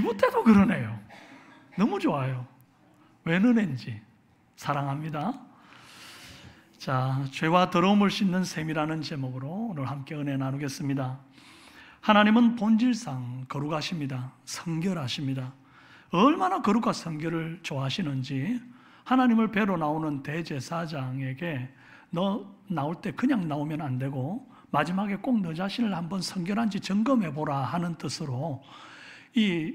이때도 그러네요. 너무 좋아요. 왜 은혜인지 사랑합니다. 자, 죄와 더러움을 씻는 셈이라는 제목으로 오늘 함께 은혜 나누겠습니다. 하나님은 본질상 거룩하십니다. 성결하십니다. 얼마나 거룩과 성결을 좋아하시는지 하나님을 뵈러 나오는 대제사장에게 너 나올 때 그냥 나오면 안 되고 마지막에 꼭 너 자신을 한번 성결한지 점검해 보라 하는 뜻으로 이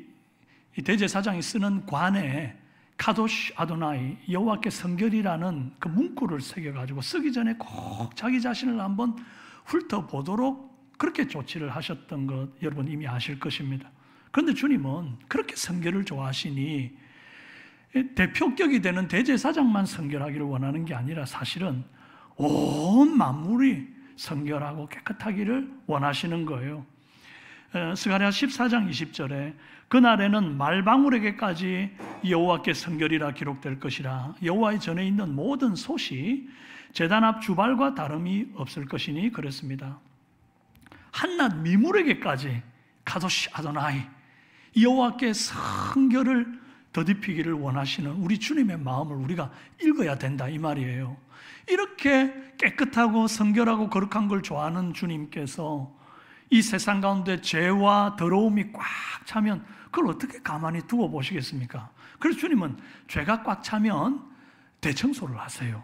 대제사장이 쓰는 관에 카도시 아도나이 여호와께 성결이라는 그 문구를 새겨가지고 쓰기 전에 꼭 자기 자신을 한번 훑어보도록 그렇게 조치를 하셨던 것 여러분 이미 아실 것입니다. 그런데 주님은 그렇게 성결을 좋아하시니 대표격이 되는 대제사장만 성결하기를 원하는 게 아니라 사실은 온 만물이 성결하고 깨끗하기를 원하시는 거예요. 스가랴 14장 20절에 그날에는 말방울에게까지 여호와께 성결이라 기록될 것이라 여호와의 전에 있는 모든 솥이 제단 앞 주발과 다름이 없을 것이니 그랬습니다. 한낱 미물에게까지 카도시 아도나이 여호와께 성결을 더딥히기를 원하시는 우리 주님의 마음을 우리가 읽어야 된다 이 말이에요. 이렇게 깨끗하고 성결하고 거룩한 걸 좋아하는 주님께서 이 세상 가운데 죄와 더러움이 꽉 차면 그걸 어떻게 가만히 두고 보시겠습니까? 그래서 주님은 죄가 꽉 차면 대청소를 하세요.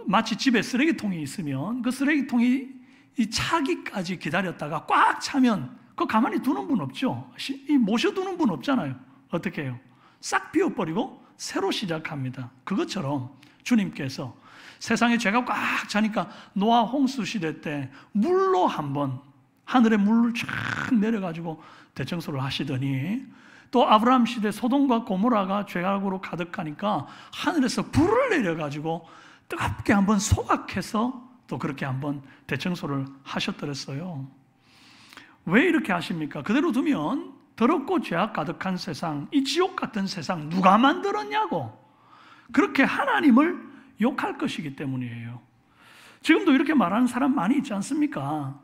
마치 집에 쓰레기통이 있으면 그 쓰레기통이 이 차기까지 기다렸다가 꽉 차면 그거 가만히 두는 분 없죠. 모셔두는 분 없잖아요. 어떻게 해요? 싹 비워버리고 새로 시작합니다. 그것처럼 주님께서 세상에 죄가 꽉 차니까 노아 홍수 시대 때 물로 한번 하늘에 물을 쫙 내려가지고 대청소를 하시더니 또 아브라함 시대 소돔과 고모라가 죄악으로 가득하니까 하늘에서 불을 내려가지고 뜨겁게 한번 소각해서 또 그렇게 한번 대청소를 하셨더랬어요. 왜 이렇게 하십니까? 그대로 두면 더럽고 죄악 가득한 세상, 이 지옥 같은 세상 누가 만들었냐고 그렇게 하나님을 욕할 것이기 때문이에요. 지금도 이렇게 말하는 사람 많이 있지 않습니까?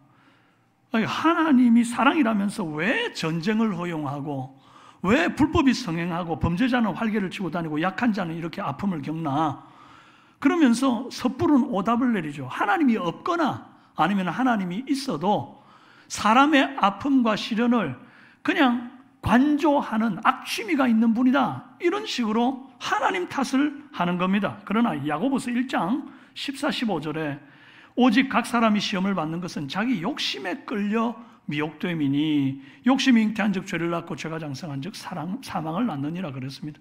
하나님이 사랑이라면서 왜 전쟁을 허용하고 왜 불법이 성행하고 범죄자는 활개를 치고 다니고 약한 자는 이렇게 아픔을 겪나? 그러면서 섣부른 오답을 내리죠. 하나님이 없거나 아니면 하나님이 있어도 사람의 아픔과 시련을 그냥 관조하는 악취미가 있는 분이다. 이런 식으로 하나님 탓을 하는 겁니다. 그러나 야고보서 1장 14, 15절에 오직 각 사람이 시험을 받는 것은 자기 욕심에 끌려 미혹됨이니 욕심이 잉태한 즉 죄를 낳고 죄가 장성한 즉 사망을 낳느니라 그랬습니다.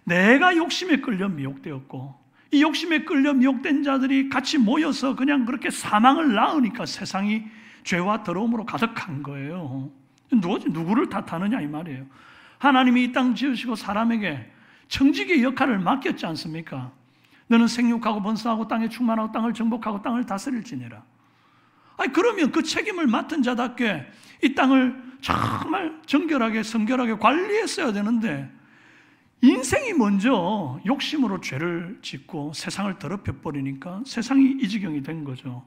내가 욕심에 끌려 미혹되었고 이 욕심에 끌려 미혹된 자들이 같이 모여서 그냥 그렇게 사망을 낳으니까 세상이 죄와 더러움으로 가득한 거예요. 누구를 탓하느냐 이 말이에요. 하나님이 이 땅 지으시고 사람에게 청지기의 역할을 맡겼지 않습니까? 너는 생육하고 번성하고 땅에 충만하고 땅을 정복하고 땅을 다스릴지니라. 그러면 그 책임을 맡은 자답게 이 땅을 정말 정결하게 성결하게 관리했어야 되는데 인생이 먼저 욕심으로 죄를 짓고 세상을 더럽혀 버리니까 세상이 이 지경이 된 거죠.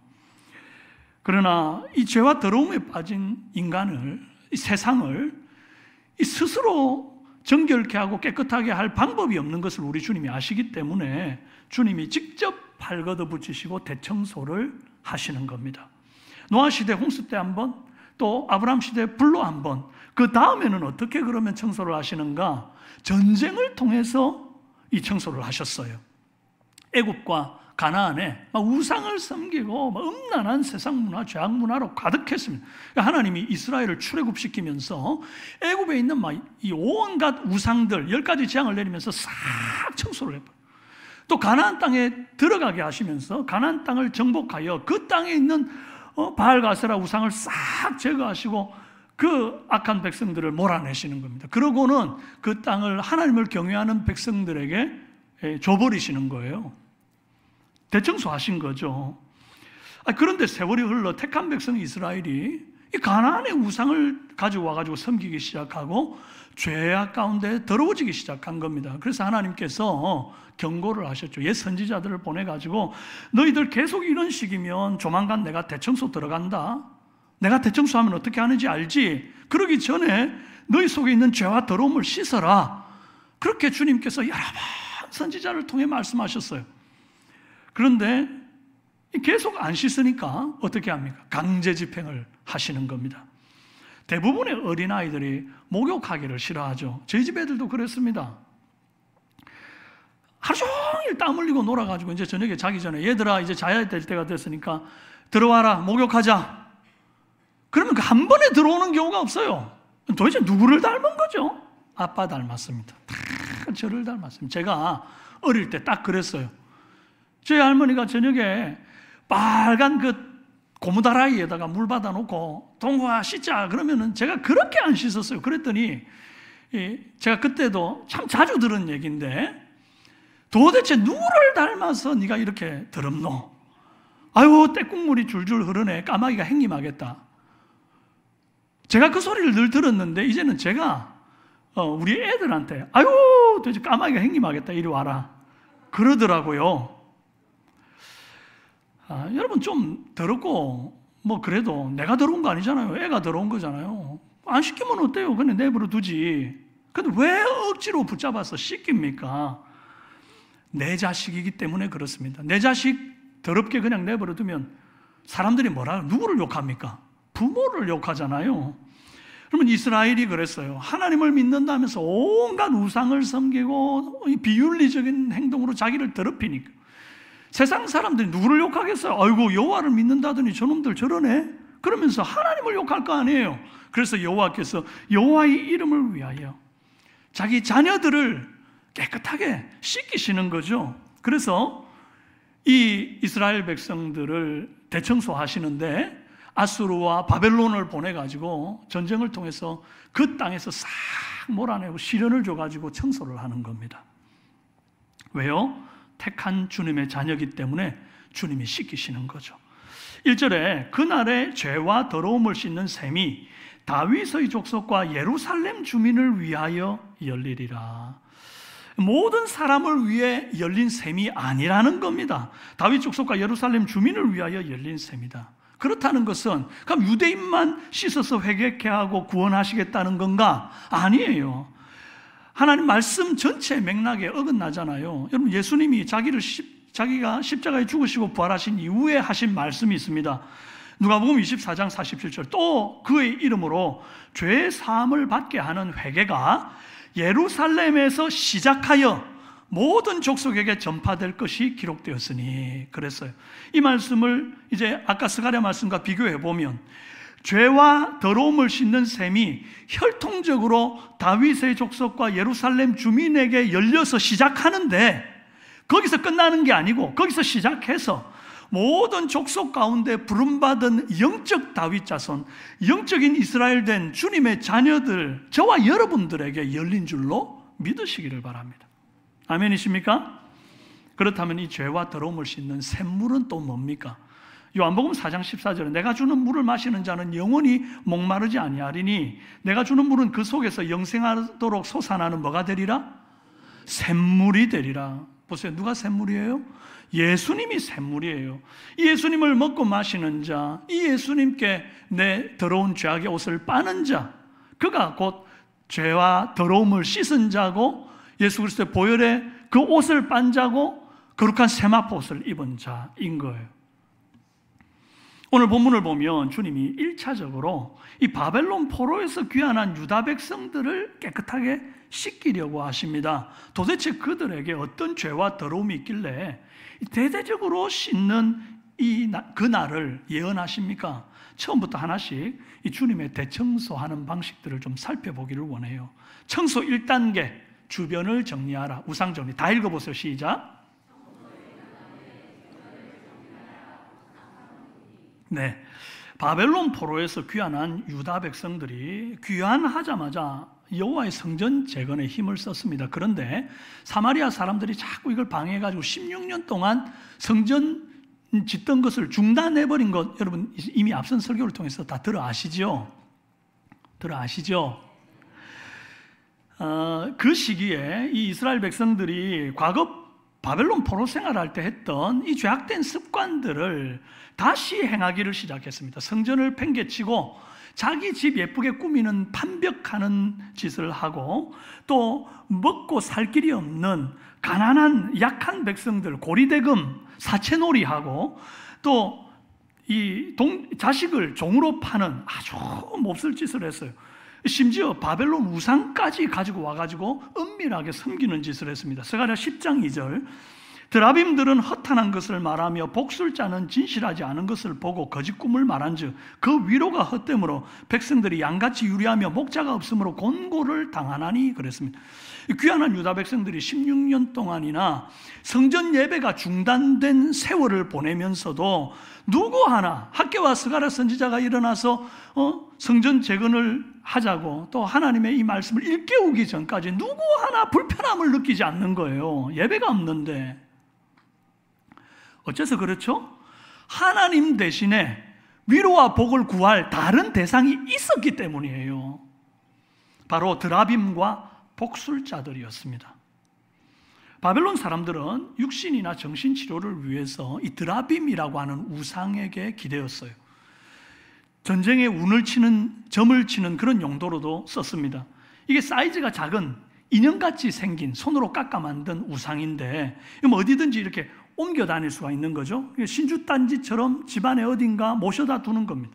그러나 이 죄와 더러움에 빠진 인간을 이 세상을 스스로 정결케 하고 깨끗하게 할 방법이 없는 것을 우리 주님이 아시기 때문에 주님이 직접 발 걷어 붙이시고 대청소를 하시는 겁니다. 노아 시대 홍수 때 한 번, 또 아브라함 시대 불로 한 번, 그 다음에는 어떻게 그러면 청소를 하시는가? 전쟁을 통해서 이 청소를 하셨어요. 애굽과 가나안에 우상을 섬기고 음란한 세상 문화, 죄악 문화로 가득했습니다. 하나님이 이스라엘을 출애굽시키면서 애굽에 있는 이 온갖 우상들 10가지 재앙을 내리면서 싹 청소를 해버려요. 또 가나안 땅에 들어가게 하시면서 가나안 땅을 정복하여 그 땅에 있는 바알가세라 우상을 싹 제거하시고 그 악한 백성들을 몰아내시는 겁니다. 그러고는 그 땅을 하나님을 경외하는 백성들에게 줘버리시는 거예요. 대청소하신 거죠. 그런데 세월이 흘러 택한 백성 이스라엘이 이 가나안의 우상을 가지고 와가지고 섬기기 시작하고 죄악 가운데 더러워지기 시작한 겁니다. 그래서 하나님께서 경고를 하셨죠. 옛 선지자들을 보내가지고 너희들 계속 이런 식이면 조만간 내가 대청소 들어간다. 내가 대청소하면 어떻게 하는지 알지? 그러기 전에 너희 속에 있는 죄와 더러움을 씻어라. 그렇게 주님께서 여러 번 선지자를 통해 말씀하셨어요. 그런데 계속 안 씻으니까 어떻게 합니까? 강제 집행을 하시는 겁니다. 대부분의 어린아이들이 목욕하기를 싫어하죠. 저희 집 애들도 그랬습니다. 하루 종일 땀 흘리고 놀아가지고 이제 저녁에 자기 전에 얘들아 이제 자야 될 때가 됐으니까 들어와라 목욕하자. 그러면 그 한 번에 들어오는 경우가 없어요. 도대체 누구를 닮은 거죠? 아빠 닮았습니다. 다 저를 닮았습니다. 제가 어릴 때 딱 그랬어요. 저희 할머니가 저녁에 빨간 그 고무다라이에다가 물 받아 놓고 동호아 씻자 그러면은 제가 그렇게 안 씻었어요. 그랬더니 제가 그때도 참 자주 들은 얘기인데 도대체 누구를 닮아서 네가 이렇게 더럽노? 아유 떼국물이 줄줄 흐르네. 까마귀가 행님하겠다. 제가 그 소리를 늘 들었는데 이제는 제가 우리 애들한테 아유 도대체 까마귀가 행님하겠다 이리 와라 그러더라고요. 여러분 좀 더럽고 뭐 그래도 내가 더러운 거 아니잖아요. 애가 더러운 거잖아요. 안 씻기면 어때요? 그냥 내버려 두지. 근데 왜 억지로 붙잡아서 씻깁니까? 내 자식이기 때문에 그렇습니다. 내 자식 더럽게 그냥 내버려 두면 사람들이 뭐라 누구를 욕합니까? 부모를 욕하잖아요. 그러면 이스라엘이 그랬어요. 하나님을 믿는다면서 온갖 우상을 섬기고 비윤리적인 행동으로 자기를 더럽히니까 세상 사람들이 누구를 욕하겠어요? 아이고 여호와를 믿는다더니 저놈들 저러네. 그러면서 하나님을 욕할 거 아니에요. 그래서 여호와께서 여호와의 이름을 위하여 자기 자녀들을 깨끗하게 씻기시는 거죠. 그래서 이 이스라엘 백성들을 대청소하시는데 아수르와 바벨론을 보내가지고 전쟁을 통해서 그 땅에서 싹 몰아내고 시련을 줘가지고 청소를 하는 겁니다. 왜요? 택한 주님의 자녀이기 때문에 주님이 씻기시는 거죠. 1절에 그날의 죄와 더러움을 씻는 셈이 다윗의 족속과 예루살렘 주민을 위하여 열리리라. 모든 사람을 위해 열린 셈이 아니라는 겁니다. 다윗 족속과 예루살렘 주민을 위하여 열린 셈이다. 그렇다는 것은 그럼 유대인만 씻어서 회개케 하고 구원하시겠다는 건가? 아니에요. 하나님 말씀 전체 맥락에 어긋나잖아요. 여러분 예수님이 자기가 십자가에 죽으시고 부활하신 이후에 하신 말씀이 있습니다. 누가복음 24장 47절 또 그의 이름으로 죄 사함을 받게 하는 회개가 예루살렘에서 시작하여 모든 족속에게 전파될 것이 기록되었으니 그랬어요. 이 말씀을 이제 아까 스가랴 말씀과 비교해 보면 죄와 더러움을 씻는 셈이 혈통적으로 다윗의 족속과 예루살렘 주민에게 열려서 시작하는데 거기서 끝나는 게 아니고 거기서 시작해서 모든 족속 가운데 부름받은 영적 다윗 자손, 영적인 이스라엘 된 주님의 자녀들, 저와 여러분들에게 열린 줄로 믿으시기를 바랍니다. 아멘이십니까? 그렇다면 이 죄와 더러움을 씻는 샘물은 또 뭡니까? 요한복음 4장 14절에 내가 주는 물을 마시는 자는 영원히 목마르지 아니하리니 내가 주는 물은 그 속에서 영생하도록 솟아나는 뭐가 되리라? 샘물이 되리라. 보세요. 누가 샘물이에요? 예수님이 샘물이에요. 이 예수님을 먹고 마시는 자, 이 예수님께 내 더러운 죄악의 옷을 빠는 자, 그가 곧 죄와 더러움을 씻은 자고 예수 그리스도의 보혈에 그 옷을 빤 자고 거룩한 세마포 옷을 입은 자인 거예요. 오늘 본문을 보면 주님이 1차적으로 이 바벨론 포로에서 귀환한 유다 백성들을 깨끗하게 씻기려고 하십니다. 도대체 그들에게 어떤 죄와 더러움이 있길래 대대적으로 씻는 그 날을 예언하십니까? 처음부터 하나씩 이 주님의 대청소하는 방식들을 좀 살펴보기를 원해요. 청소 1단계 주변을 정리하라. 우상 정리. 다 읽어보세요. 시작. 네, 바벨론 포로에서 귀환한 유다 백성들이 귀환하자마자 여호와의 성전 재건에 힘을 썼습니다. 그런데 사마리아 사람들이 자꾸 이걸 방해해가지고 16년 동안 성전 짓던 것을 중단해버린 것 여러분 이미 앞선 설교를 통해서 다 들어 아시죠? 그 시기에 이 이스라엘 백성들이 과거 바벨론 포로 생활할 때 했던 이 죄악된 습관들을 다시 행하기를 시작했습니다. 성전을 팽개치고 자기 집 예쁘게 꾸미는 판벽하는 짓을 하고, 또 먹고 살 길이 없는 가난한 약한 백성들 고리대금 사채놀이하고, 또 이 자식을 종으로 파는 아주 몹쓸 짓을 했어요. 심지어 바벨론 우상까지 가지고 와가지고 은밀하게 섬기는 짓을 했습니다. 스가랴 10장 2절, 드라빔들은 허탄한 것을 말하며 복술자는 진실하지 않은 것을 보고 거짓 꿈을 말한즉 그 위로가 헛됨으로 백성들이 양같이 유리하며 목자가 없으므로 곤고를 당하나니 그랬습니다. 귀환한 유다 백성들이 16년 동안이나 성전 예배가 중단된 세월을 보내면서도 누구 하나, 학개와 스가랴 선지자가 일어나서 성전 재건을 하자고 또 하나님의 이 말씀을 일깨우기 전까지 누구 하나 불편함을 느끼지 않는 거예요. 예배가 없는데. 어째서 그렇죠? 하나님 대신에 위로와 복을 구할 다른 대상이 있었기 때문이에요. 바로 드라빔과 복술자들이었습니다. 바벨론 사람들은 육신이나 정신치료를 위해서 이 드라빔이라고 하는 우상에게 기대었어요. 전쟁에 점을 치는 그런 용도로도 썼습니다. 이게 사이즈가 작은 인형같이 생긴 손으로 깎아 만든 우상인데 어디든지 이렇게 옮겨 다닐 수가 있는 거죠. 신주단지처럼 집안에 어딘가 모셔다 두는 겁니다.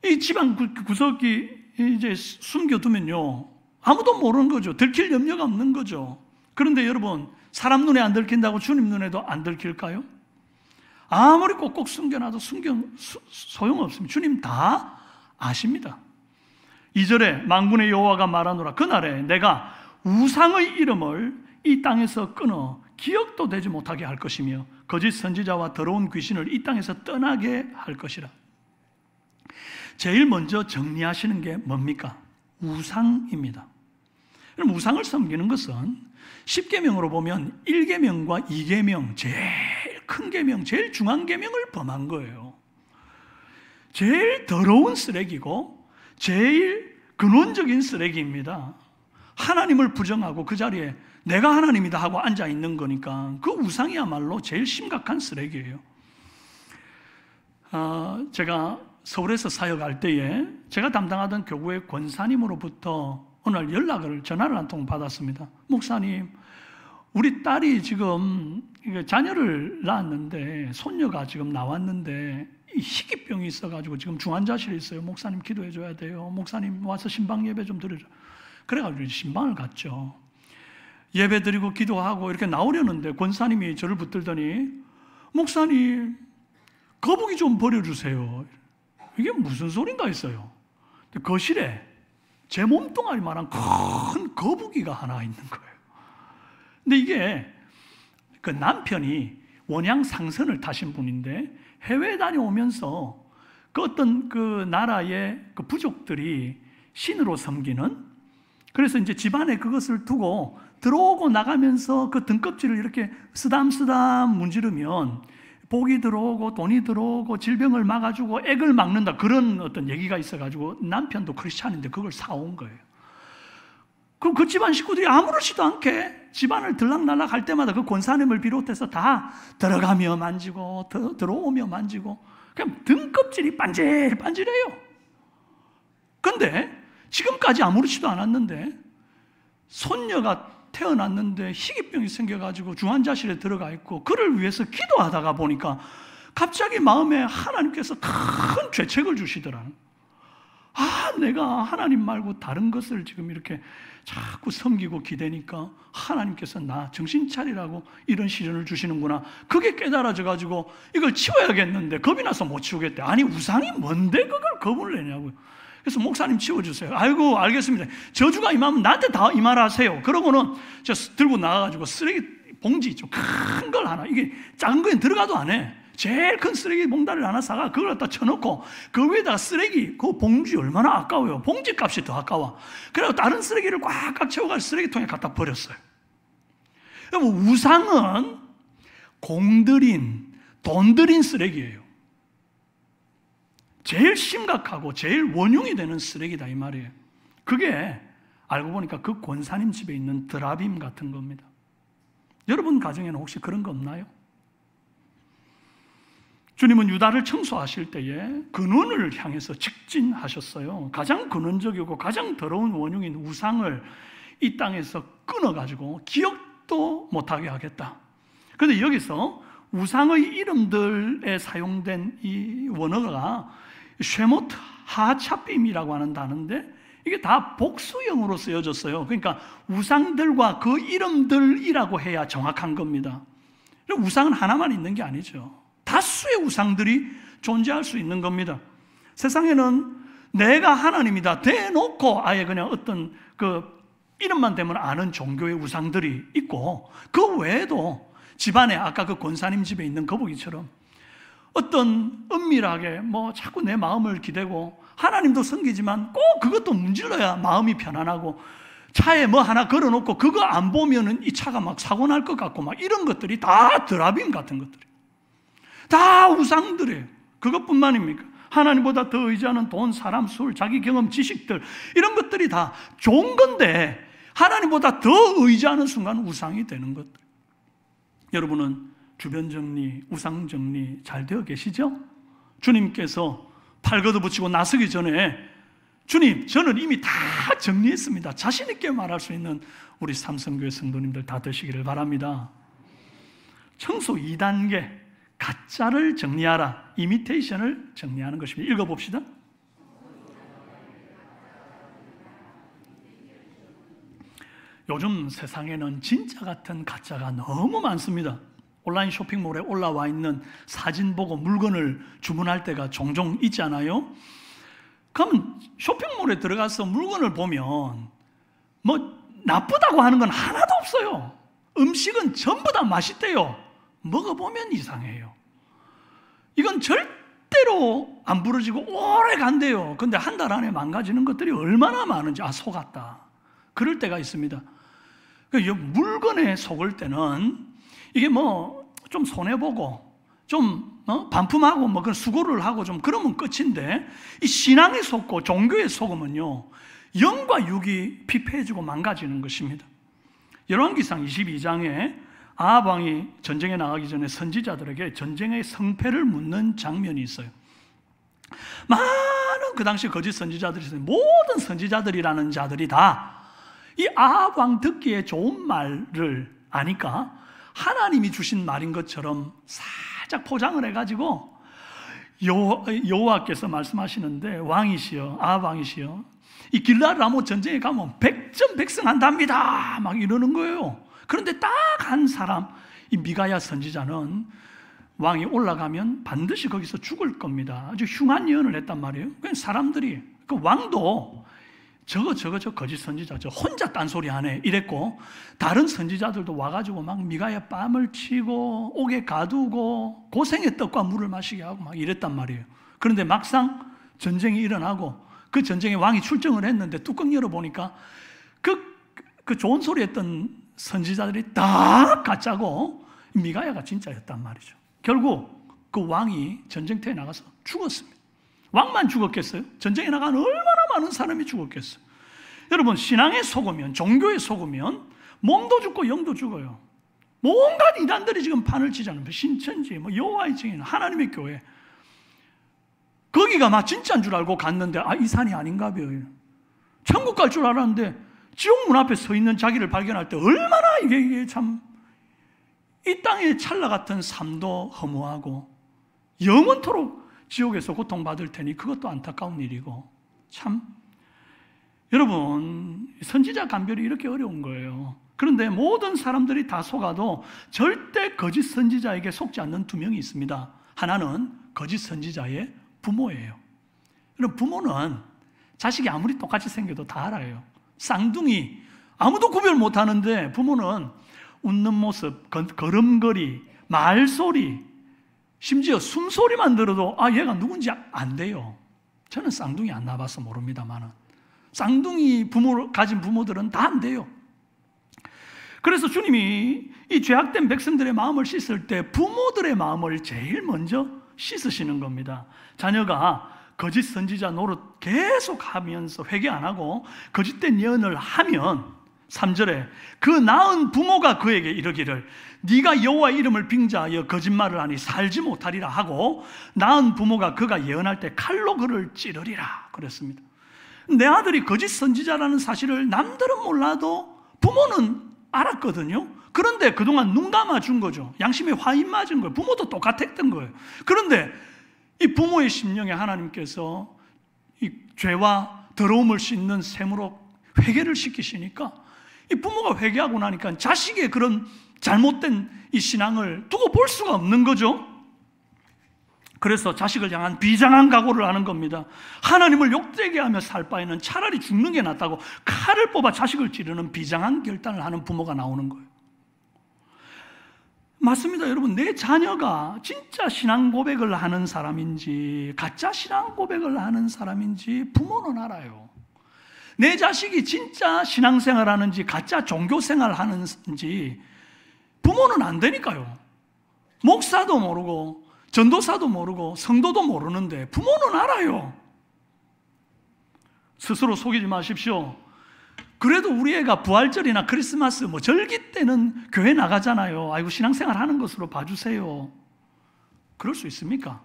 이 집안 구석이 이제 숨겨두면요, 아무도 모르는 거죠. 들킬 염려가 없는 거죠. 그런데 여러분, 사람 눈에 안 들킨다고 주님 눈에도 안 들킬까요? 아무리 꼭꼭 숨겨놔도 소용없습니다. 주님 다 아십니다. 2절에 만군의 여호와가 말하노라. 그날에 내가 우상의 이름을 이 땅에서 끊어 기억도 되지 못하게 할 것이며 거짓 선지자와 더러운 귀신을 이 땅에서 떠나게 할 것이라. 제일 먼저 정리하시는 게 뭡니까? 우상입니다. 그럼 우상을 섬기는 것은 10계명으로 보면 1계명과 2계명, 제일 큰 계명, 제일 중앙 계명을 범한 거예요. 제일 더러운 쓰레기고 제일 근원적인 쓰레기입니다. 하나님을 부정하고 그 자리에 내가 하나님이다 하고 앉아 있는 거니까 그 우상이야말로 제일 심각한 쓰레기예요. 제가 서울에서 사역할 때에 제가 담당하던 교구의 권사님으로부터 어느 날 전화를 한 통 받았습니다. 목사님, 우리 딸이 지금 자녀를 낳았는데 손녀가 지금 나왔는데 희귀병이 있어가지고 지금 중환자실에 있어요. 목사님 기도해 줘야 돼요. 목사님 와서 신방 예배 좀 드려줘. 그래가지고 신방을 갔죠. 예배 드리고 기도하고 이렇게 나오려는데 권사님이 저를 붙들더니 목사님, 거북이 좀 버려주세요. 이게 무슨 소린가 했어요. 거실에 제 몸뚱아리만한 큰 거북이가 하나 있는 거예요. 근데 이게 그 남편이 원양 상선을 타신 분인데 해외에 다녀오면서 그 어떤 그 나라의 그 부족들이 신으로 섬기는, 그래서 이제 집안에 그것을 두고 들어오고 나가면서 그 등껍질을 이렇게 쓰담쓰담 문지르면 복이 들어오고 돈이 들어오고 질병을 막아주고 액을 막는다, 그런 어떤 얘기가 있어가지고 남편도 크리스찬인데 그걸 사온 거예요. 그럼 그 집안 식구들이 아무렇지도 않게 집안을 들락날락 할 때마다 그 권사님을 비롯해서 다 들어가며 만지고 들어오며 만지고 그냥 등껍질이 반질반질해요. 그런데 지금까지 아무렇지도 않았는데 손녀가 태어났는데 희귀병이 생겨가지고 중환자실에 들어가 있고 그를 위해서 기도하다가 보니까 갑자기 마음에 하나님께서 큰 죄책을 주시더라. 내가 하나님 말고 다른 것을 지금 이렇게 자꾸 섬기고 기대니까 하나님께서 나 정신 차리라고 이런 시련을 주시는구나. 그게 깨달아져가지고 이걸 치워야겠는데 겁이 나서 못 치우겠대. 아니, 우상이 뭔데 그걸 겁을 내냐고요. 그래서 목사님 치워주세요. 아이고, 알겠습니다. 저주가 임하면 나한테 다 임하라 하세요. 그러고는 저 들고 나가가지고 쓰레기 봉지 있죠. 큰 걸 하나, 이게 작은 거엔 들어가도 안 해. 제일 큰 쓰레기 봉다리를 하나 사가 그걸 갖다 쳐놓고 그 위에다가 쓰레기, 그 봉지 얼마나 아까워요. 봉지 값이 더 아까워. 그래서 다른 쓰레기를 꽉꽉 채워가지고 쓰레기통에 갖다 버렸어요. 여러분, 우상은 공들인, 돈 들인 쓰레기예요. 제일 심각하고 제일 원흉이 되는 쓰레기다 이 말이에요. 그게 알고 보니까 그 권사님 집에 있는 드라빔 같은 겁니다. 여러분 가정에는 혹시 그런 거 없나요? 주님은 유다를 청소하실 때에 근원을 향해서 직진하셨어요. 가장 근원적이고 가장 더러운 원흉인 우상을 이 땅에서 끊어가지고 기억도 못하게 하겠다. 그런데 여기서 우상의 이름들에 사용된 이 원어가 쉐모트 하차빔이라고 하는 단어인데 이게 다 복수형으로 쓰여졌어요. 그러니까 우상들과 그 이름들이라고 해야 정확한 겁니다. 우상은 하나만 있는 게 아니죠. 다수의 우상들이 존재할 수 있는 겁니다. 세상에는 내가 하나님이다 대놓고 아예 그냥 어떤 그 이름만 되면 아는 종교의 우상들이 있고, 그 외에도 집안에 아까 그 권사님 집에 있는 거북이처럼 어떤 은밀하게 뭐 자꾸 내 마음을 기대고 하나님도 섬기지만 꼭 그것도 문질러야 마음이 편안하고, 차에 뭐 하나 걸어놓고 그거 안 보면은 이 차가 막 사고 날 것 같고 막 이런 것들이 다 드라빔 같은 것들이 다 우상들이에요. 그것뿐만입니까? 하나님보다 더 의지하는 돈, 사람, 술, 자기 경험, 지식들 이런 것들이 다 좋은 건데 하나님보다 더 의지하는 순간 우상이 되는 것들. 여러분은 주변 정리, 우상 정리 잘 되어 계시죠? 주님께서 팔 걷어붙이고 나서기 전에 주님, 저는 이미 다 정리했습니다. 자신 있게 말할 수 있는 우리 삼성교회 성도님들 다 되시기를 바랍니다. 청소 2단계, 가짜를 정리하라, 이미테이션을 정리하는 것입니다. 읽어봅시다. 요즘 세상에는 진짜 같은 가짜가 너무 많습니다. 온라인 쇼핑몰에 올라와 있는 사진 보고 물건을 주문할 때가 종종 있잖아요. 그럼 쇼핑몰에 들어가서 물건을 보면 뭐 나쁘다고 하는 건 하나도 없어요. 음식은 전부 다 맛있대요. 먹어보면 이상해요. 이건 절대로 안 부러지고 오래 간대요. 근데 한 달 안에 망가지는 것들이 얼마나 많은지, 속았다, 그럴 때가 있습니다. 물건에 속을 때는 이게 뭐 좀 손해보고 좀 반품하고 뭐 그런 수고를 하고 좀 그러면 끝인데, 이 신앙에 속고 종교에 속으면요 영과 육이 피폐해지고 망가지는 것입니다. 열왕기상 22장에 아합 왕이 전쟁에 나가기 전에 선지자들에게 전쟁의 성패를 묻는 장면이 있어요. 많은 그 당시 거짓 선지자들이 있어요. 모든 선지자들이라는 자들이 다 이 아합 왕 듣기에 좋은 말을 아니까 하나님이 주신 말인 것처럼 살짝 포장을 해가지고 여호와께서 말씀하시는데, 왕이시여, 아합 왕이시여, 이 길르앗 라못 전쟁에 가면 백전백승한답니다 막 이러는 거예요. 그런데 딱 한 사람, 이 미가야 선지자는 왕이 올라가면 반드시 거기서 죽을 겁니다. 아주 흉한 예언을 했단 말이에요. 그냥 사람들이, 그 왕도 저거 거짓 선지자 저 혼자 딴소리 하네 이랬고, 다른 선지자들도 와가지고 막 미가야 뺨을 치고 옥에 가두고 고생의 떡과 물을 마시게 하고 막 이랬단 말이에요. 그런데 막상 전쟁이 일어나고 그 전쟁에 왕이 출정을 했는데 뚜껑 열어보니까 그 좋은 소리 했던 선지자들이 다 가짜고 미가야가 진짜였단 말이죠. 결국 그 왕이 전쟁터에 나가서 죽었습니다. 왕만 죽었겠어요? 전쟁에 나간 얼마나 많은 사람이 죽었겠어요? 여러분, 신앙에 속으면, 종교에 속으면 몸도 죽고 영도 죽어요. 온갖 이단들이 지금 판을 치잖아요. 신천지, 뭐 여호와의 증인, 하나님의 교회. 거기가 막 진짜인 줄 알고 갔는데 이 산이 아닌가 봐요. 천국 갈 줄 알았는데 지옥 문 앞에 서 있는 자기를 발견할 때 얼마나 이게 참, 이 땅의 찰나 같은 삶도 허무하고 영원토록 지옥에서 고통받을 테니 그것도 안타까운 일이고, 참 여러분, 선지자 감별이 이렇게 어려운 거예요. 그런데 모든 사람들이 다 속아도 절대 거짓 선지자에게 속지 않는 두 명이 있습니다. 하나는 거짓 선지자의 부모예요. 여러분, 부모는 자식이 아무리 똑같이 생겨도 다 알아요. 쌍둥이 아무도 구별 못하는데 부모는 웃는 모습, 걸음걸이, 말소리, 심지어 숨소리만 들어도 얘가 누군지 안 돼요. 저는 쌍둥이 안 낳아봐서 모릅니다만 쌍둥이 가진 부모들은 다 안 돼요. 그래서 주님이 이 죄악된 백성들의 마음을 씻을 때 부모들의 마음을 제일 먼저 씻으시는 겁니다. 자녀가 거짓 선지자 노릇 계속 하면서 회개 안 하고 거짓된 예언을 하면 3절에 그 낳은 부모가 그에게 이르기를 네가 여호와 이름을 빙자하여 거짓말을 하니 살지 못하리라 하고 낳은 부모가 그가 예언할 때 칼로 그를 찌르리라 그랬습니다. 내 아들이 거짓 선지자라는 사실을 남들은 몰라도 부모는 알았거든요. 그런데 그동안 눈 감아준 거죠. 양심에 화인 맞은 거예요. 부모도 똑같았던 거예요. 그런데 이 부모의 심령에 하나님께서 이 죄와 더러움을 씻는 셈으로 회개를 시키시니까 이 부모가 회개하고 나니까 자식의 그런 잘못된 이 신앙을 두고 볼 수가 없는 거죠. 그래서 자식을 향한 비장한 각오를 하는 겁니다. 하나님을 욕되게 하며 살 바에는 차라리 죽는 게 낫다고 칼을 뽑아 자식을 찌르는 비장한 결단을 하는 부모가 나오는 거예요. 맞습니다, 여러분. 내 자녀가 진짜 신앙 고백을 하는 사람인지 가짜 신앙 고백을 하는 사람인지 부모는 알아요. 내 자식이 진짜 신앙생활 하는지 가짜 종교생활 하는지 부모는 안 되니까요. 목사도 모르고 전도사도 모르고 성도도 모르는데 부모는 알아요. 스스로 속이지 마십시오. 그래도 우리 애가 부활절이나 크리스마스 절기 때는 교회 나가잖아요. 아이고 신앙생활 하는 것으로 봐주세요. 그럴 수 있습니까?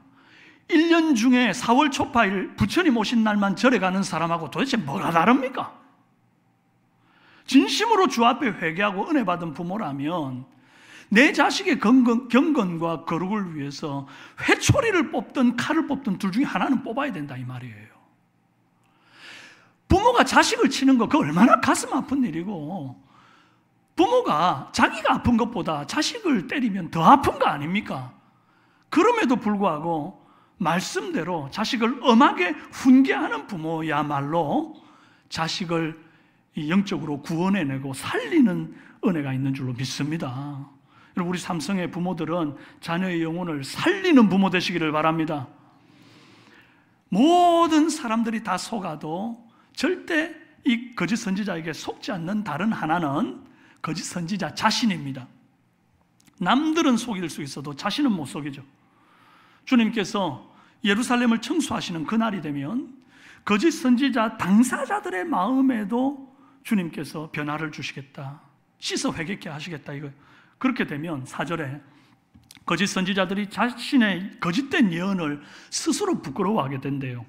1년 중에 4월 초파일 부처님 오신 날만 절에 가는 사람하고 도대체 뭐가 다릅니까? 진심으로 주 앞에 회개하고 은혜 받은 부모라면 내 자식의 경건과 거룩을 위해서 회초리를 뽑든 칼을 뽑든 둘 중에 하나는 뽑아야 된다 이 말이에요. 부모가 자식을 치는 거 그거 얼마나 가슴 아픈 일이고, 부모가 자기가 아픈 것보다 자식을 때리면 더 아픈 거 아닙니까? 그럼에도 불구하고 말씀대로 자식을 엄하게 훈계하는 부모야말로 자식을 영적으로 구원해내고 살리는 은혜가 있는 줄로 믿습니다. 우리 삼성의 부모들은 자녀의 영혼을 살리는 부모 되시기를 바랍니다. 모든 사람들이 다 속아도 절대 이 거짓 선지자에게 속지 않는 다른 하나는 거짓 선지자 자신입니다. 남들은 속일 수 있어도 자신은 못 속이죠. 주님께서 예루살렘을 청소하시는 그날이 되면 거짓 선지자 당사자들의 마음에도 주님께서 변화를 주시겠다, 씻어 회개케 하시겠다 이거. 그렇게 되면 4절에 거짓 선지자들이 자신의 거짓된 예언을 스스로 부끄러워하게 된대요.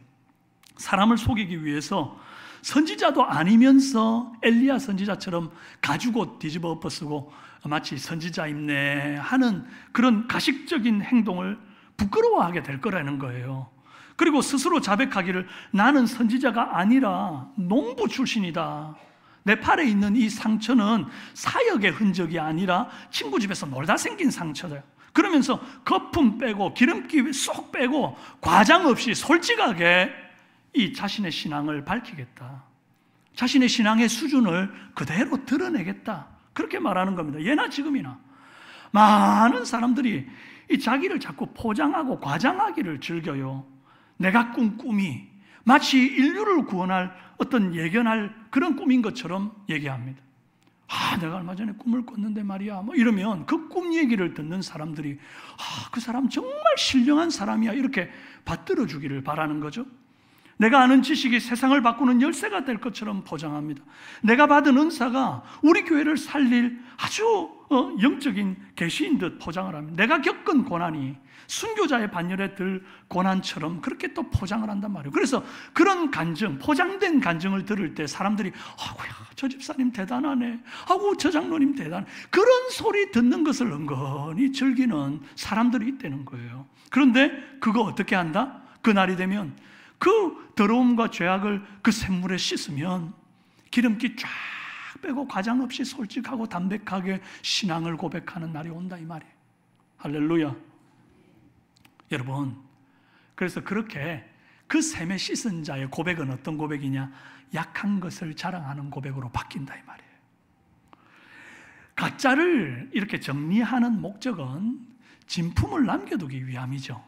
사람을 속이기 위해서 선지자도 아니면서 엘리야 선지자처럼 가죽옷 뒤집어 엎어쓰고 마치 선지자입네 하는 그런 가식적인 행동을 부끄러워하게 될 거라는 거예요. 그리고 스스로 자백하기를 나는 선지자가 아니라 농부 출신이다. 내 팔에 있는 이 상처는 사역의 흔적이 아니라 친구 집에서 놀다 생긴 상처다. 그러면서 거품 빼고 기름기 쏙 빼고 과장 없이 솔직하게 이 자신의 신앙을 밝히겠다. 자신의 신앙의 수준을 그대로 드러내겠다. 그렇게 말하는 겁니다. 예나 지금이나 많은 사람들이 이 자기를 자꾸 포장하고 과장하기를 즐겨요. 내가 꾼 꿈이 마치 인류를 구원할 어떤 예견할 그런 꿈인 것처럼 얘기합니다. 내가 얼마 전에 꿈을 꿨는데 말이야 이러면 그 꿈 얘기를 듣는 사람들이 그 사람 정말 신령한 사람이야 이렇게 받들어 주기를 바라는 거죠. 내가 아는 지식이 세상을 바꾸는 열쇠가 될 것처럼 포장합니다. 내가 받은 은사가 우리 교회를 살릴 아주 영적인 계시인 듯 포장을 합니다. 내가 겪은 고난이 순교자의 반열에 들 고난처럼 그렇게 또 포장을 한단 말이에요. 그래서 그런 간증, 포장된 간증을 들을 때 사람들이 저 집사님 대단하네, 저 장로님 대단해, 그런 소리 듣는 것을 은근히 즐기는 사람들이 있다는 거예요. 그런데 그거 어떻게 한다? 그날이 되면 그 더러움과 죄악을 그 샘물에 씻으면 기름기 쫙 빼고 과장 없이 솔직하고 담백하게 신앙을 고백하는 날이 온다 이 말이에요. 할렐루야. 여러분, 그래서 그렇게 그 샘에 씻은 자의 고백은 어떤 고백이냐? 약한 것을 자랑하는 고백으로 바뀐다 이 말이에요. 가짜를 이렇게 정리하는 목적은 진품을 남겨두기 위함이죠.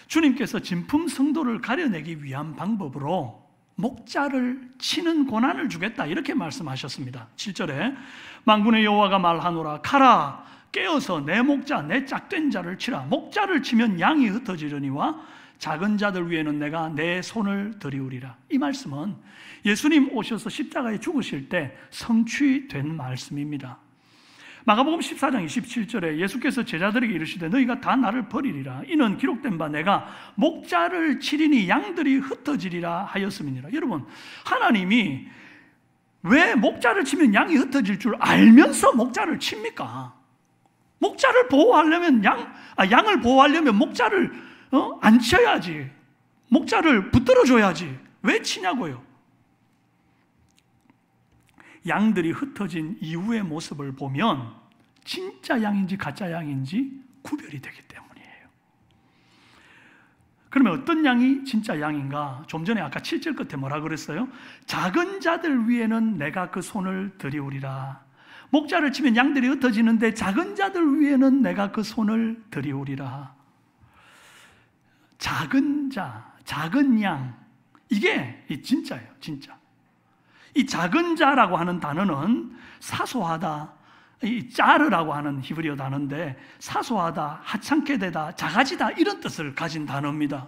주님께서 진품 성도를 가려내기 위한 방법으로 목자를 치는 고난을 주겠다 이렇게 말씀하셨습니다. 7절에 만군의 여호와가 말하노라 가라 깨어서 내 목자 내 짝된 자를 치라. 목자를 치면 양이 흩어지려니와 작은 자들 위에는 내가 내 손을 들이우리라. 이 말씀은 예수님 오셔서 십자가에 죽으실 때 성취된 말씀입니다. 마가복음 14장 27절에 예수께서 제자들에게 이르시되 너희가 다 나를 버리리라. 이는 기록된 바 내가 목자를 치리니 양들이 흩어지리라 하였음이니라. 여러분, 하나님이 왜 목자를 치면 양이 흩어질 줄 알면서 목자를 칩니까? 목자를 보호하려면 양을 보호하려면 목자를 안 쳐야지. 목자를 붙들어 줘야지. 왜 치냐고요? 양들이 흩어진 이후의 모습을 보면 진짜 양인지 가짜 양인지 구별이 되기 때문이에요. 그러면 어떤 양이 진짜 양인가? 좀 전에 아까 7절 끝에 뭐라 그랬어요? 작은 자들 위에는 내가 그 손을 들이우리라. 목자를 치면 양들이 흩어지는데 작은 자들 위에는 내가 그 손을 들이우리라. 작은 자, 작은 양, 이게 진짜예요. 진짜. 이 작은 자라고 하는 단어는 사소하다, 이 짜르라고 하는 히브리어 단어인데 사소하다, 하찮게 되다, 작아지다 이런 뜻을 가진 단어입니다.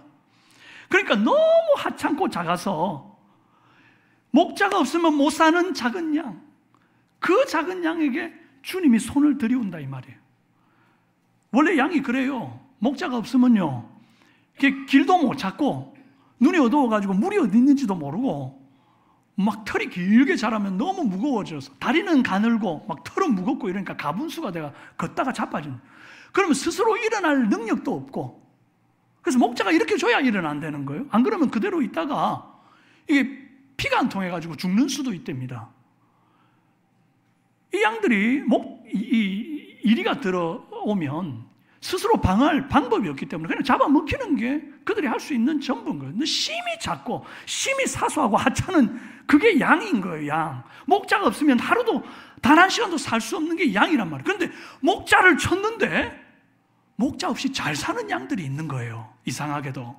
그러니까 너무 하찮고 작아서 목자가 없으면 못 사는 작은 양, 그 작은 양에게 주님이 손을 들이운다 이 말이에요. 원래 양이 그래요. 목자가 없으면요, 이렇게 길도 못 찾고 눈이 어두워가지고 물이 어디 있는지도 모르고 막 털이 길게 자라면 너무 무거워져서 다리는 가늘고 막 털은 무겁고 이러니까 가분수가 돼가 걷다가 자빠지는. 그러면 스스로 일어날 능력도 없고, 그래서 목자가 이렇게 줘야 일어난다는 거예요. 안 그러면 그대로 있다가 이게 피가 안 통해가지고 죽는 수도 있답니다. 이 양들이 이리가 들어오면 스스로 방어할 방법이 없기 때문에 그냥 잡아먹히는 게 그들이 할 수 있는 전부인 거예요. 근데 심히 작고 심히 사소하고 하찮은 그게 양인 거예요. 양. 목자가 없으면 하루도 단 한 시간도 살 수 없는 게 양이란 말이에요. 그런데 목자를 쳤는데 목자 없이 잘 사는 양들이 있는 거예요. 이상하게도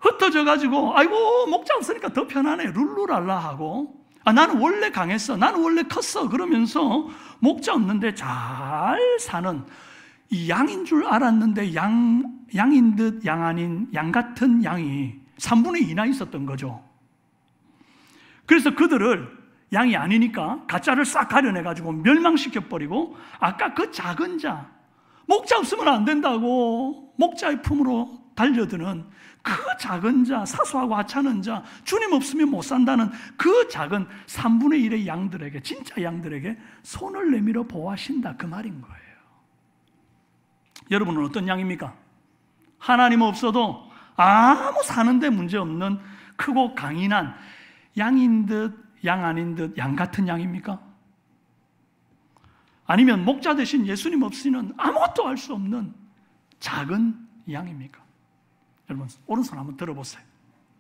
흩어져가지고 아이고 목자 없으니까 더 편하네 룰루랄라 하고, 나는 원래 강했어, 나는 원래 컸어 그러면서 목자 없는데 잘 사는 이 양인 줄 알았는데 양인 듯 양 아닌 양 같은 양이 3분의 2나 있었던 거죠. 그래서 그들을 양이 아니니까 가짜를 싹 가려내가지고 멸망시켜버리고, 아까 그 작은 자, 목자 없으면 안 된다고 목자의 품으로 달려드는 그 작은 자, 사소하고 하찮은 자, 주님 없으면 못 산다는 그 작은 3분의 1의 양들에게, 진짜 양들에게 손을 내밀어 보호하신다 그 말인 거예요. 여러분은 어떤 양입니까? 하나님 없어도 아무 사는데 문제없는 크고 강인한 양인 듯 양 아닌 듯 양 같은 양입니까? 아니면 목자 대신 예수님 없이는 아무것도 할 수 없는 작은 양입니까? 여러분 오른손 한번 들어보세요.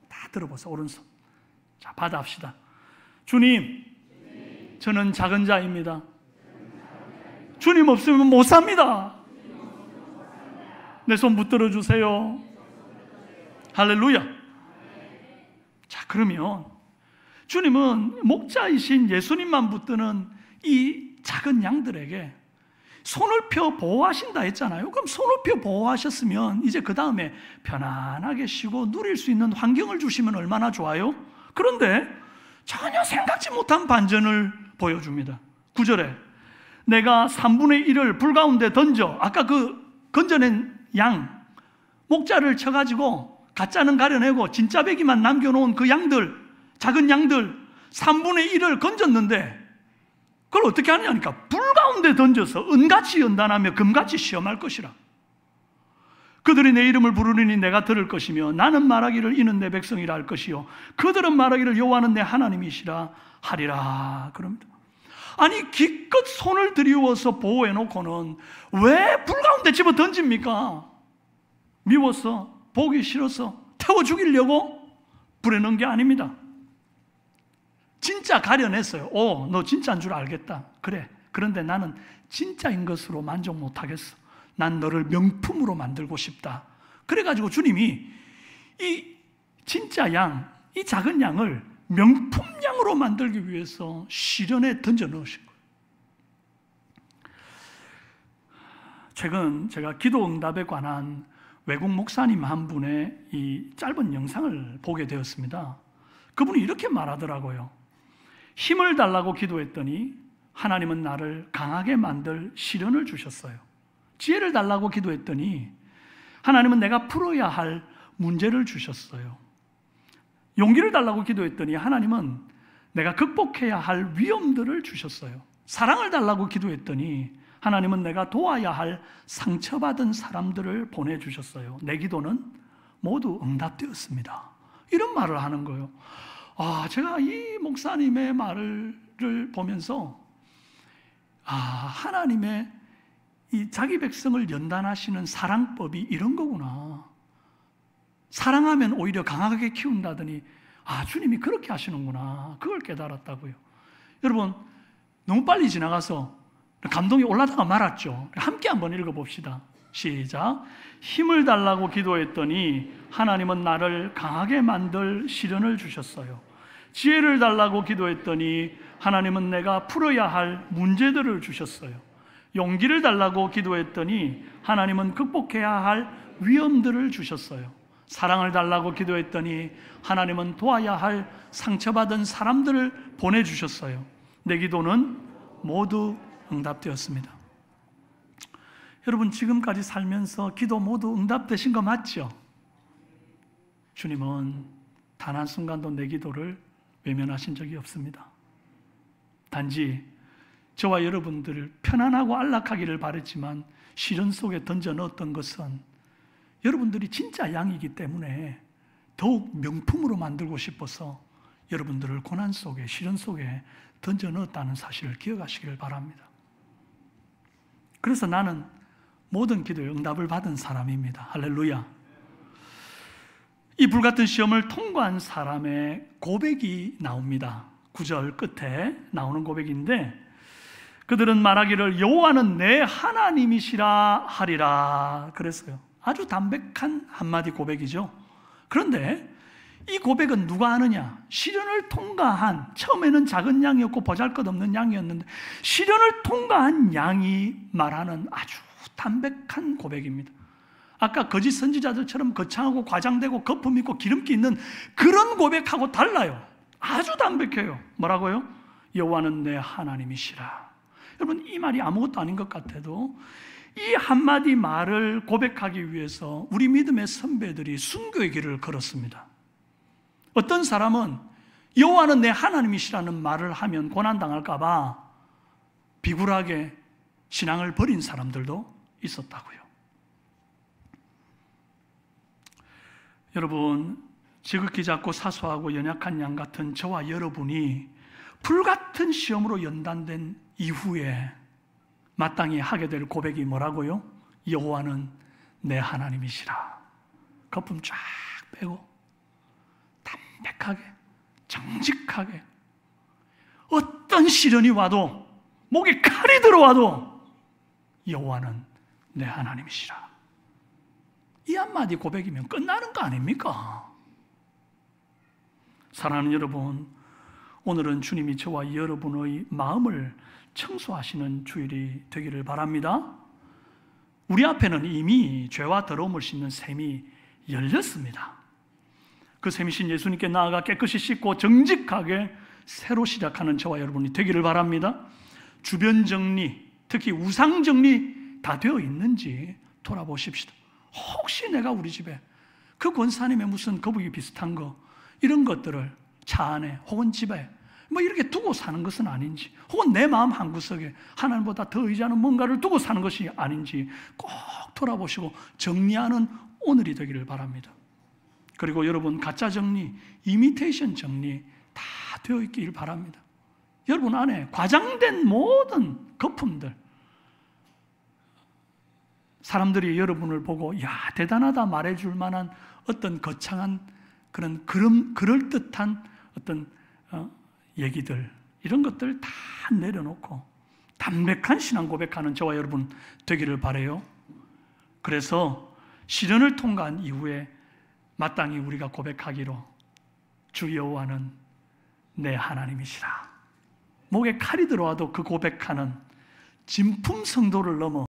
다 들어보세요. 오른손. 자, 받아합시다. 주님, 저는 작은 자입니다. 주님 없으면 못 삽니다. 내 손 붙들어 주세요. 할렐루야. 자, 그러면 주님은 목자이신 예수님만 붙드는 이 작은 양들에게 손을 펴 보호하신다 했잖아요. 그럼 손을 펴 보호하셨으면 이제 그 다음에 편안하게 쉬고 누릴 수 있는 환경을 주시면 얼마나 좋아요? 그런데 전혀 생각지 못한 반전을 보여줍니다. 9절에 내가 3분의 1을 불 가운데 던져, 아까 그 건져낸 양, 목자를 쳐가지고 가짜는 가려내고 진짜 배기만 남겨놓은 그 양들, 작은 양들 3분의 1을 건졌는데 그걸 어떻게 하느냐니까 불 가운데 던져서 은같이 연단하며 금같이 시험할 것이라. 그들이 내 이름을 부르리니 내가 들을 것이며 나는 말하기를 이는 내 백성이라 할 것이요 그들은 말하기를 여호와는 내 하나님이시라 하리라. 그럽니다. 아니 기껏 손을 들이워서 보호해놓고는 왜 불 가운데 집어 던집니까? 미워서, 보기 싫어서 태워 죽이려고 불에 넣은 게 아닙니다. 진짜 가려냈어요. 너 진짜인 줄 알겠다. 그래. 그런데 나는 진짜인 것으로 만족 못하겠어. 난 너를 명품으로 만들고 싶다. 그래가지고 주님이 이 진짜 양, 이 작은 양을 명품 양으로 만들기 위해서 시련에 던져 넣으신 거예요. 최근 제가 기도 응답에 관한 외국 목사님 한 분의 이 짧은 영상을 보게 되었습니다. 그분이 이렇게 말하더라고요. 힘을 달라고 기도했더니 하나님은 나를 강하게 만들 시련을 주셨어요. 지혜를 달라고 기도했더니 하나님은 내가 풀어야 할 문제를 주셨어요. 용기를 달라고 기도했더니 하나님은 내가 극복해야 할 위험들을 주셨어요. 사랑을 달라고 기도했더니 하나님은 내가 도와야 할 상처받은 사람들을 보내주셨어요. 내 기도는 모두 응답되었습니다. 이런 말을 하는 거예요. 제가 이 목사님의 말을 보면서 하나님의 이 자기 백성을 연단하시는 사랑법이 이런 거구나. 사랑하면 오히려 강하게 키운다더니 주님이 그렇게 하시는구나. 그걸 깨달았다고요. 여러분, 너무 빨리 지나가서 감동이 올라다가 말았죠. 함께 한번 읽어봅시다. 시작. 힘을 달라고 기도했더니 하나님은 나를 강하게 만들 시련을 주셨어요. 지혜를 달라고 기도했더니 하나님은 내가 풀어야 할 문제들을 주셨어요. 용기를 달라고 기도했더니 하나님은 극복해야 할 위험들을 주셨어요. 사랑을 달라고 기도했더니 하나님은 도와야 할 상처받은 사람들을 보내주셨어요. 내 기도는 모두 응답되었습니다. 여러분, 지금까지 살면서 기도 모두 응답되신 거 맞죠? 주님은 단 한순간도 내 기도를 외면하신 적이 없습니다. 단지 저와 여러분들을 편안하고 안락하기를 바랬지만 시련 속에 던져 넣었던 것은 여러분들이 진짜 양이기 때문에 더욱 명품으로 만들고 싶어서 여러분들을 고난 속에, 시련 속에 던져 넣었다는 사실을 기억하시기를 바랍니다. 그래서 나는 모든 기도에 응답을 받은 사람입니다. 할렐루야. 이 불같은 시험을 통과한 사람의 고백이 나옵니다. 9절 끝에 나오는 고백인데, 그들은 말하기를 여호와는 내 하나님이시라 하리라 그랬어요. 아주 담백한 한마디 고백이죠. 그런데 이 고백은 누가 하느냐? 시련을 통과한, 처음에는 작은 양이었고 보잘것없는 양이었는데 시련을 통과한 양이 말하는 아주 담백한 고백입니다. 아까 거짓 선지자들처럼 거창하고 과장되고 거품 있고 기름기 있는 그런 고백하고 달라요. 아주 담백해요. 뭐라고요? 여호와는 내 하나님이시라. 여러분, 이 말이 아무것도 아닌 것 같아도 이 한마디 말을 고백하기 위해서 우리 믿음의 선배들이 순교의 길을 걸었습니다. 어떤 사람은 여호와는 내 하나님이시라는 말을 하면 고난당할까 봐 비굴하게 신앙을 버린 사람들도 있었다고요. 여러분, 지극히 작고 사소하고 연약한 양 같은 저와 여러분이 불같은 시험으로 연단된 이후에 마땅히 하게 될 고백이 뭐라고요? 여호와는 내 하나님이시라. 거품 쫙 빼고 담백하게, 정직하게, 어떤 시련이 와도, 목에 칼이 들어와도 여호와는 내 하나님이시라. 이 한마디 고백이면 끝나는 거 아닙니까? 사랑하는 여러분, 오늘은 주님이 저와 여러분의 마음을 청소하시는 주일이 되기를 바랍니다. 우리 앞에는 이미 죄와 더러움을 씻는 샘이 열렸습니다. 그 샘이신 예수님께 나아가 깨끗이 씻고 정직하게 새로 시작하는 저와 여러분이 되기를 바랍니다. 주변 정리, 특히 우상 정리 다 되어 있는지 돌아보십시다. 혹시 내가 우리 집에 그 권사님의 무슨 거북이 비슷한 거, 이런 것들을 차 안에 혹은 집에 이렇게 두고 사는 것은 아닌지, 혹은 내 마음 한구석에 하나님보다 더 의지하는 뭔가를 두고 사는 것이 아닌지 꼭 돌아보시고 정리하는 오늘이 되기를 바랍니다. 그리고 여러분, 가짜 정리, 이미테이션 정리 다 되어 있길 바랍니다. 여러분 안에 과장된 모든 거품들, 사람들이 여러분을 보고 야, 대단하다 말해줄 만한 어떤 거창한 그런 그럴듯한 어떤 얘기들, 이런 것들 다 내려놓고 담백한 신앙 고백하는 저와 여러분 되기를 바라요. 그래서 시련을 통과한 이후에 마땅히 우리가 고백하기로, 주 여호와는 내 하나님이시라. 목에 칼이 들어와도 그 고백하는 진품 성도를 넘어